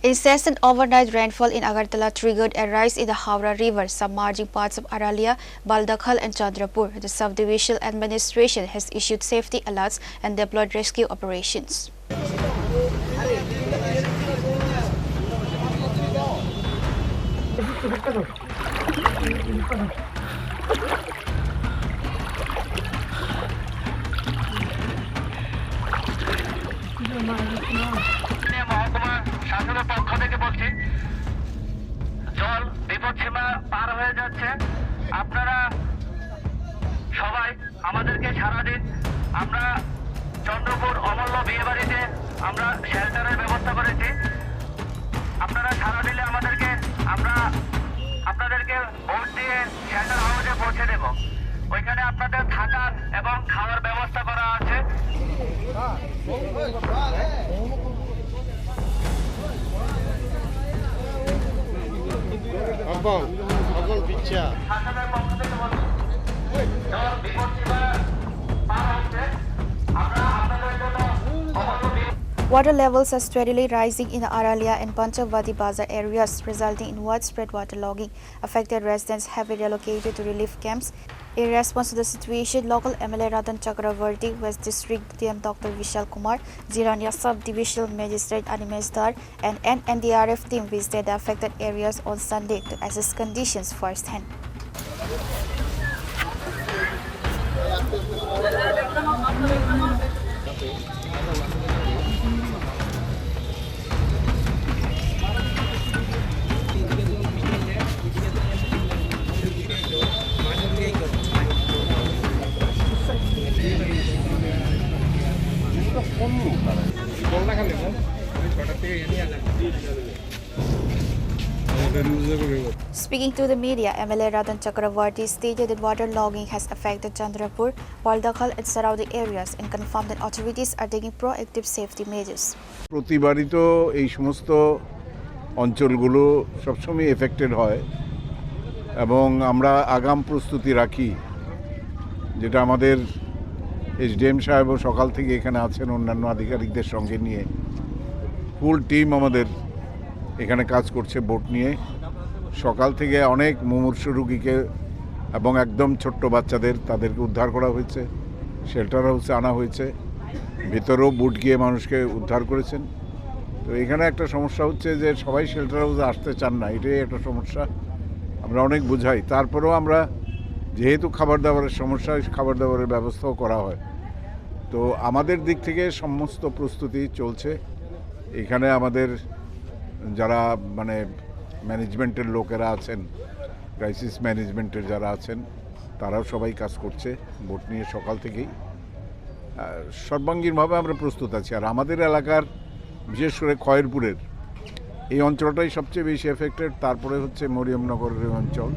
Incessant overnight rainfall in Agartala triggered a rise in the Howrah River, submerging parts of Aralia, Baldakhal and Chandrapur. The subdivisional administration has issued safety alerts and deployed rescue operations. শাসনের পক্ষ থেকে বলছি জল বিপদসীমা পার হয়ে যাচ্ছে। আপনারা সবাই আমাদেরকে সাড়া দিন। আমরা চন্দ্রপুর অমূল্য বিয়েবাড়িতে আমরা শেল্টারের ব্যবস্থা করেছি। আপনারা সাড়া দিলে আমরা আপনাদেরকে ভোট দিয়ে শেল্টার হাউসে পৌঁছে দেব। ওইখানে আপনাদের থাকার এবং খাওয়ার ব্যবস্থা করা আছে। Water levels are steadily rising in the Aralia and Panchavati Bazar areas, resulting in widespread waterlogging. Affected residents have been relocated to relief camps. In response to the situation, local MLA Ratan Chakravarti, West District DM Dr. Vishal Kumar, Zirania Sub-Divisional Magistrate Animesh Dar, and NDRF team visited the affected areas on Sunday to assess conditions firsthand. Speaking to the media, MLA Ratan Chakravarti stated that waterlogging has affected Chandrapur, Baldakhal and surrounding areas and confirmed that authorities are taking proactive safety measures. প্রতিবারই তো এই সমস্ত অঞ্চলগুলো সবসময় affected হয় এবং আমরা আগাম প্রস্তুতি রাখি, যেটা আমাদের এসডিএম সাহেবও সকাল থেকে এখানে আছেন অন্যান্য আধিকারিকদের সঙ্গে নিয়ে ফুল টিম আমাদের এখানে কাজ করছে বোট নিয়ে। সকাল থেকে অনেক মুমূর্ষু রোগীকে এবং একদম ছোট্ট বাচ্চাদের তাদেরকে উদ্ধার করা হয়েছে, শেল্টার হাউসে আনা হয়েছে, ভিতরেও বোট গিয়ে মানুষকে উদ্ধার করেছেন। তো এখানে একটা সমস্যা হচ্ছে যে সবাই শেল্টার হাউসে আসতে চান না, এটাই একটা সমস্যা। আমরা অনেক বুঝাই, তারপরেও আমরা যেহেতু খাবার দাবারের সমস্যা, খাবার দাবারের ব্যবস্থাও করা হয়। তো আমাদের দিক থেকে সমস্ত প্রস্তুতি চলছে। এখানে আমাদের যারা ম্যানেজমেন্টের লোকেরা আছেন, ক্রাইসিস ম্যানেজমেন্টের যারা আছেন, তারাও সবাই কাজ করছে বোট নিয়ে সকাল থেকেই। সর্বাঙ্গীনভাবে আমরা প্রস্তুত আছি। আর আমাদের এলাকার বিশেষ করে খয়েরপুরের এই অঞ্চলটাই সবচেয়ে বেশি এফেক্টেড, তারপরে হচ্ছে মরিয়মনগরের অঞ্চল,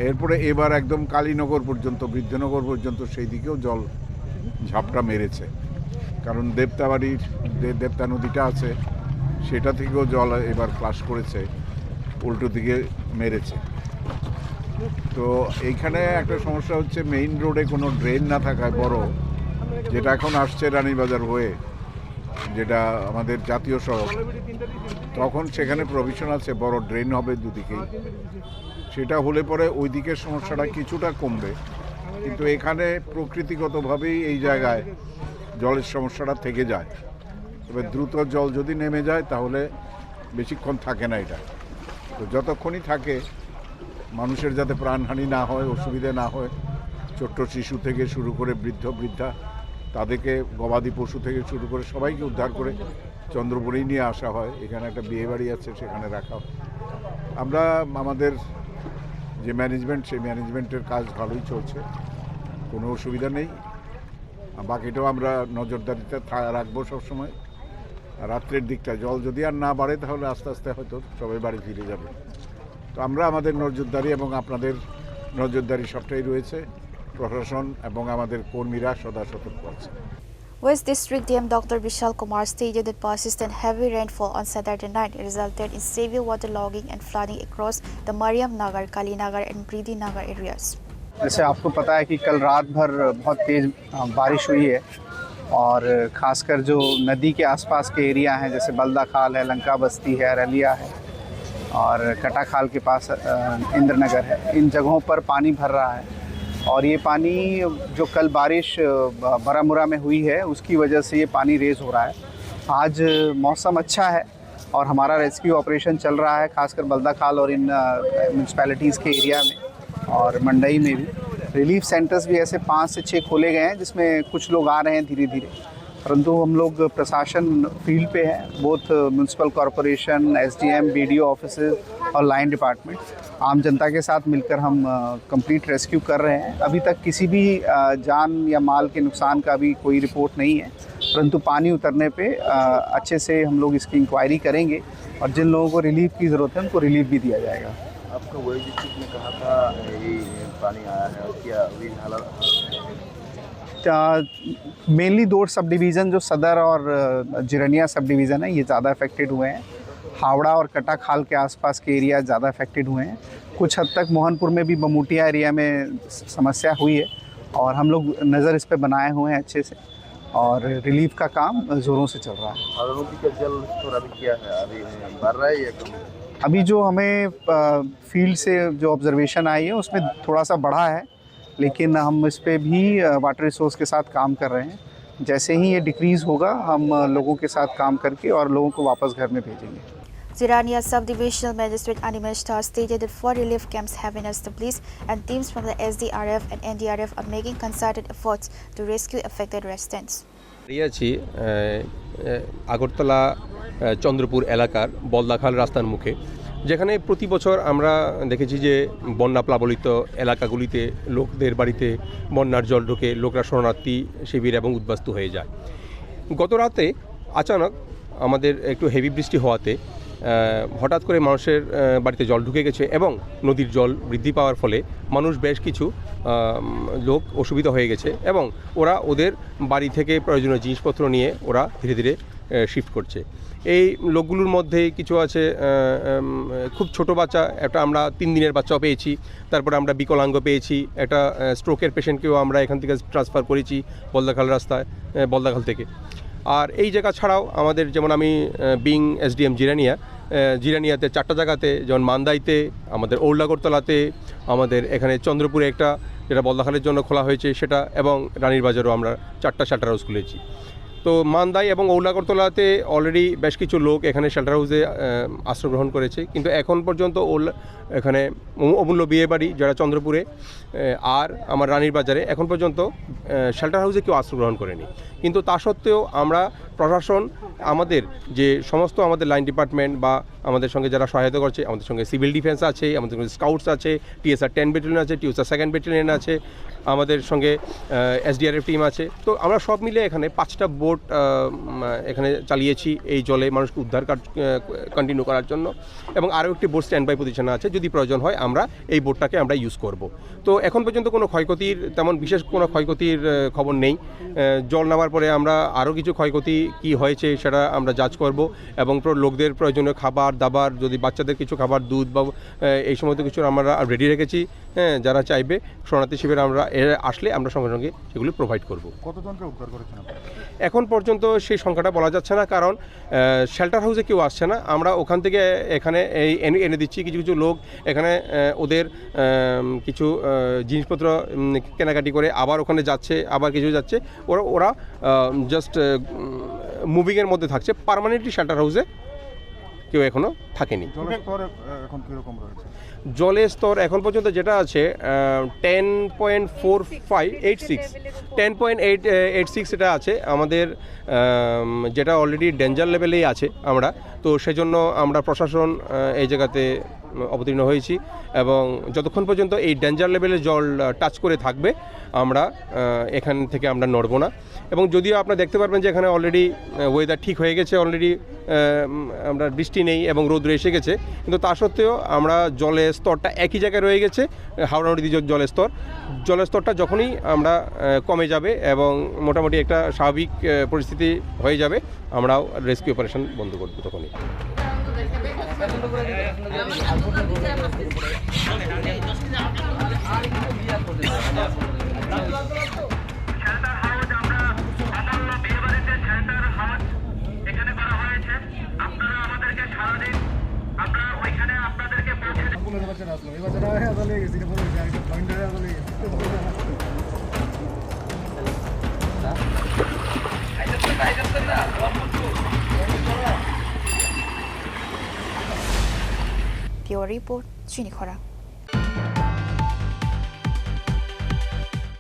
এরপরে এবার একদম কালীনগর পর্যন্ত, বৃদ্ধনগর পর্যন্ত সেই দিকেও জল ঝাপটা মেরেছে। কারণ দেবতা নদীটা আছে, সেটা থেকেও জল এবার ফ্লাশ করেছে, উল্টো দিকে মেরেছে। তো এইখানে একটা সমস্যা হচ্ছে মেইন রোডে কোনো ড্রেন না থাকায় বড়, যেটা এখন আসছে রানীবাজার হয়ে, যেটা আমাদের জাতীয় সড়ক, তখন সেখানে প্রভিশন আছে বড় ড্রেন হবে দুদিকেই। সেটা হলে পরে ওই দিকের সমস্যাটা কিছুটা কমবে, কিন্তু এখানে প্রকৃতিগতভাবেই এই জায়গায় জলের সমস্যাটা থেকে যায়। তবে দ্রুত জল যদি নেমে যায় তাহলে বেশিক্ষণ থাকে না এটা। তো যতক্ষণই থাকে মানুষের যাতে প্রাণহানি না হয়, অসুবিধে না হয়, ছোট্ট শিশু থেকে শুরু করে বৃদ্ধা তাদেরকে, গবাদি পশু থেকে শুরু করে সবাইকে উদ্ধার করে চন্দ্রপুরেই নিয়ে আসা হয়। এখানে একটা বিয়েবাড়ি আছে, সেখানে রাখা হয়। আমরা আমাদের যে ম্যানেজমেন্ট, সেই ম্যানেজমেন্টের কাজ ভালোই চলছে, কোনো অসুবিধা নেই। বাকিটাও আমরা নজরদারিতে রাখবো সবসময়। রাত্রের দিকটা জল যদি আর না বাড়ে তাহলে আস্তে আস্তে হয়তো সবাই বাড়ি ফিরে যাবে। তো আমরা আমাদের নজরদারি এবং আপনাদের নজরদারি সবটাই রয়েছে। প্রশাসন এবং আমাদের কর্মীরা সদা সতর্ক আছে। West District DM Dr. Vishal Kumar stated that persistent heavy rainfall on Saturday night resulted in severe waterlogging and flooding across the Mariam Nagar, Kali Nagar and Bridi Nagar areas. जैसे आपको पता है कि कल रात भर बहुत तेज़ बारिश हुई है और ख़ासकर जो नदी के आसपास के एरिया हैं जैसे बल्दा खाल है, लंका बस्ती है, रलिया है और कटा खाल के पास इंद्र नगर है, इन जगहों पर पानी भर रहा है। और ये पानी जो कल बारिश बारामूला में हुई है उसकी वजह से ये पानी रेज़ हो रहा है। आज मौसम अच्छा है और हमारा रेस्क्यू ऑपरेशन चल रहा है, खासकर बल्दा खाल और इन म्यूनसिपैलिटीज़ के एरिया में और मंडई में भी। रिलीफ सेंटर्स भी ऐसे 5 से 6 खोले गए हैं जिसमें कुछ लोग आ रहे हैं धीरे धीरे, परंतु हम लोग प्रशासन फील्ड पे है, both municipal corporation, SDM, BDO offices और लाइन डिपार्टमेंट आम जनता के साथ मिलकर हम कंप्लीट रेस्क्यू कर रहे हैं। अभी तक किसी भी जान या माल के नुकसान का भी कोई रिपोर्ट नहीं है, परंतु पानी उतरने पे अच्छे से हम लोग इसकी इंक्वायरी करेंगे और जिन लोगों को रिलीफ की ज़रूरत है उनको रिलीफ भी दिया जाएगा। आपका वही डिस्ट्रिक्ट में कहा था ये पानी आया है और क्या अभी हालत? मेनली 2 सब डिवीज़न जो सदर और जिरनिया सब डिवीज़न है ये ज़्यादा अफेक्टेड हुए हैं। हावड़ा और कटा खाल के आसपास के एरिया ज़्यादा अफेक्टेड हुए हैं। कुछ हद तक मोहनपुर में भी बमूटिया एरिया में समस्या हुई है और हम लोग नज़र इस पे बनाए हुए हैं अच्छे से और रिलीफ का काम ज़ोरों से चल रहा है। और नदी का जल स्तर अभी क्या है, अभी बढ़ रहा है या कम? अभी जो हमें फील्ड से जो ऑब्जर्वेशन आई है उसमें थोड़ा सा बढ़ा है, लेकिन हम इस पे भी वाटर रिसोर्स के साथ काम कर रहे हैं। जैसे ही ये डिक्रीज़ होगा हम लोगों के साथ काम करके और लोगों को वापस घर में भेजेंगे। Zirania Sub-Divisional Magistrate Animesh Tar stated that 4 relief camps have been established and teams from the SDRF and NDRF are making concerted efforts to rescue affected residents. আছি আগরতলা চন্দ্রপুর এলাকার বলদাখাল রাস্তার মুখে, যেখানে প্রতি বছর আমরা দেখেছি যে বন্যা প্লাবলিত এলাকাগুলিতে লোকদের বাড়িতে বন্যার জল ঢুকে লোকরা শরণার্থী শিবির এবং উদ্বাস্তু হয়ে যায়। গত রাতে আচানক আমাদের একটু হেভি বৃষ্টি হওয়াতে হঠাৎ করে মানুষের বাড়িতে জল ঢুকে গেছে এবং নদীর জল বৃদ্ধি পাওয়ার ফলে মানুষ বেশ কিছু লোক অসুবিধা হয়ে গেছে এবং ওরা ওদের বাড়ি থেকে প্রয়োজনীয় জিনিসপত্র নিয়ে ওরা ধীরে ধীরে শিফট করছে। এই লোকগুলোর মধ্যে কিছু আছে খুব ছোট বাচ্চা, একটা আমরা 3 দিনের বাচ্চাও পেয়েছি, তারপরে আমরা বিকলাঙ্গ পেয়েছি, একটা স্ট্রোকের পেশেন্টকেও আমরা এখান থেকে ট্রান্সফার করেছি বলদাখাল রাস্তায়, বলদাখাল থেকে। আর এই জায়গা ছাড়াও আমাদের যেমন আমি বিং এসডিএম জিরানিয়াতে 4টা জায়গাতে, যেমন মান্দাইতে, আমাদের ওল্ড আগরতলাতে, আমাদের এখানে চন্দ্রপুরে একটা যেটা বলদাখালের জন্য খোলা হয়েছে সেটা, এবং রানীর বাজারও আমরা 4টা শেল্টার হাউস খুলেছি। তো মান্দাই এবং ওল্ড আগরতলাতে অলরেডি বেশ কিছু লোক এখানে শেল্টার হাউসে আশ্রয় গ্রহণ করেছে, কিন্তু এখন পর্যন্ত এখানে অমূল্য বিয়েবাড়ি যারা চন্দ্রপুরে আর আমার রানীর বাজারে এখন পর্যন্ত শেল্টার হাউসে কেউ আশ্রয় গ্রহণ করেনি। কিন্তু তা সত্ত্বেও আমরা প্রশাসন আমাদের যে সমস্ত আমাদের লাইন ডিপার্টমেন্ট বা আমাদের সঙ্গে যারা সহায়তা করছে, আমাদের সঙ্গে সিভিল ডিফেন্স আছে, আমাদের সঙ্গে স্কাউটস আছে, টিএসআর 10 ব্যাটালিয়ন আছে, টিএসআর 2nd ব্যাটালিয়ন আছে, আমাদের সঙ্গে এসডিআরএফ টিম আছে। তো আমরা সব মিলে এখানে 5টা বোট এখানে চালিয়েছি এই জলে মানুষকে উদ্ধার কাজ কন্টিনিউ করার জন্য, এবং আরও একটি বোট স্ট্যান্ড বাই পজিশনে আছে, যদি প্রয়োজন হয় আমরা এই বোটটাকে আমরা ইউজ করব। তো এখন পর্যন্ত কোনো ক্ষয়ক্ষতির তেমন বিশেষ কোনো ক্ষয়ক্ষতির খবর নেই। জল নামার পরে আমরা আরও কিছু ক্ষয়ক্ষতি কি হয়েছে সেটা আমরা যাচ করব, এবং লোকদের প্রয়োজনীয় খাবার দাবার, যদি বাচ্চাদের কিছু খাবার, দুধ বা এই সমস্ত কিছু আমরা রেডি রেখেছি। হ্যাঁ, যারা চাইবে শরণার্থী শিবিরে আমরা আসলে আমরা সঙ্গে সঙ্গে সেগুলো প্রোভাইড করব। কতজনকে উদ্ধার করেছেন এখন পর্যন্ত সেই সংখ্যাটা বলা যাচ্ছে না, কারণ শেল্টার হাউসে কেউ আসছে না। আমরা ওখান থেকে এখানে এনে দিচ্ছি। কিছু কিছু লোক এখানে ওদের কিছু জিনিসপত্র কেনাকাটি করে আবার ওখানে যাচ্ছে, আবার কিছু যাচ্ছে। ওরা জাস্ট মুভিংয়ের মধ্যে থাকছে, পার্মানেন্টলি শেল্টার হাউসে কেউ এখনও থাকেনি। জলের স্তর এখন পর্যন্ত যেটা আছে 10.4586 এটা আছে আমাদের, যেটা অলরেডি ডেঞ্জার লেভেলেই আছে আমরা। তো সেজন্য আমরা প্রশাসন এই জায়গাতে অবতীর্ণ হয়েছি, এবং যতক্ষণ পর্যন্ত এই ডেঞ্জার লেভেলের জল টাচ করে থাকবে আমরা এখান থেকে আমরা নড়ব না। এবং যদিও আপনারা দেখতে পারবেন যে এখানে অলরেডি ওয়েদার ঠিক হয়ে গেছে, অলরেডি আমরা বৃষ্টি নেই এবং রোদ এসে গেছে, কিন্তু তা সত্ত্বেও আমরা জলের স্তরটা একই জায়গায় রয়ে গেছে। হাওড়া নদী জলের স্তরটা যখনই আমরা কমে যাবে এবং মোটামুটি একটা স্বাভাবিক পরিস্থিতি হয়ে যাবে, আমরাও রেস্কিউ অপারেশন বন্ধ করব তখনই। শেল্টার হাউস আমরা আমাদেরকে সারা দিন, আমরা ওইখানে আপনাদেরকে পৌঁছে দেব। Pure Report, Chini Khora.